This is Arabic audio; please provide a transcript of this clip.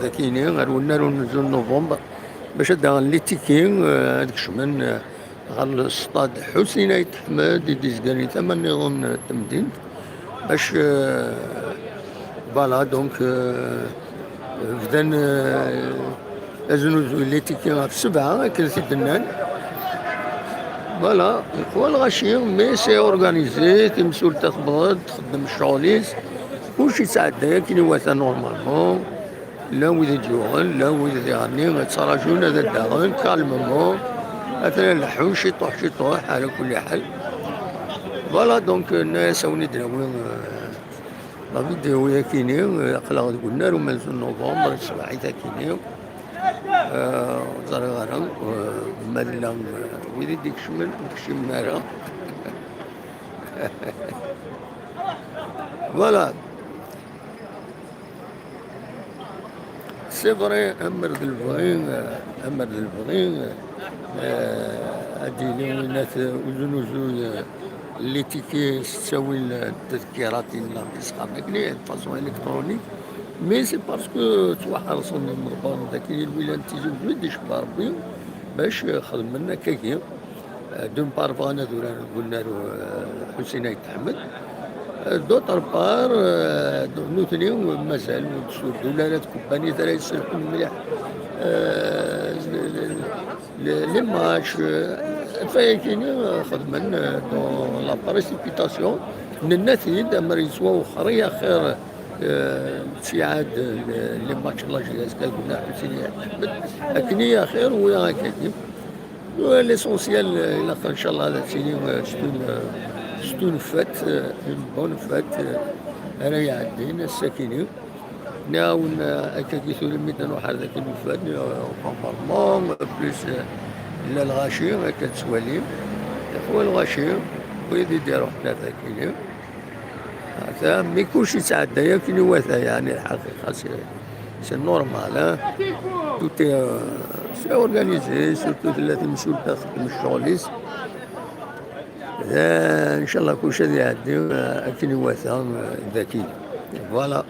ذاكيني غنولنا نزول نوفمبر باش هدا لي تيكي هاديك شمن غا السطاد حسين عيد حماد يديز كاني ثمن نظام التمدين باش فوالا دونك بدان ازنوزو لي تيكي في 7 كرسي دنان فوالا هو الغاشي مي سي اورغانيزي تمسول تخبط تخدم الشغليس كلشي تعدى كي وثا نورمالمون لا ويدا يجوعن لا ويدا يغني تصراجون هذا الداغن كالمومون مثلا الحوش شي طوح على كل حال فوالا دونك الناس وني دراوين لا فيديو يا كيني قلا قلنا لهم من نوفمبر الصباحي تا كيني زار غرام مالا ويدي ديك شمال شي مناره فوالا سي فري امر ذ البغين اديني ناس وزنوزو اللي تيكي تساوي التذكيرات لا تسقط لي فاسون الكترونيك مي سي باسكو توحرصون المربان داك الولايات تيجي بلدي شبار ربي باش خدم لنا كاكي دون بار بغانا قلنا له حسين عيد احمد دوطر بار نوثني مازال دولارات كومباني ترى يسلحوا مليح لي ماتش فايكيني خدمنا دون لا بريسيبيتاسيون من النتيجة اما يسواو خريا خير شي عاد لي ماتش لاجياس قلنا حسين احمد اكني خير ويا هكاك ليسونسيال الى ان شاء الله هذا السيني ستون فات اون بون فات راهي عندنا الساكنين ناون هكاك ثلميتنا واحد ذاك الوفات كونفورمون بليس لا الغاشي هكا تسواليم هو الغاشي ويدي يديرو حنا ذاكيني هذا مي كلشي يتعدى يا كي نواثا يعني الحقيقة سي نورمال توتي سي اورغانيزي سورتو ثلاث مسؤول تخدم الشغليس ان شاء الله كلشي غادي يعدي كي نواثا ذاكي فوالا.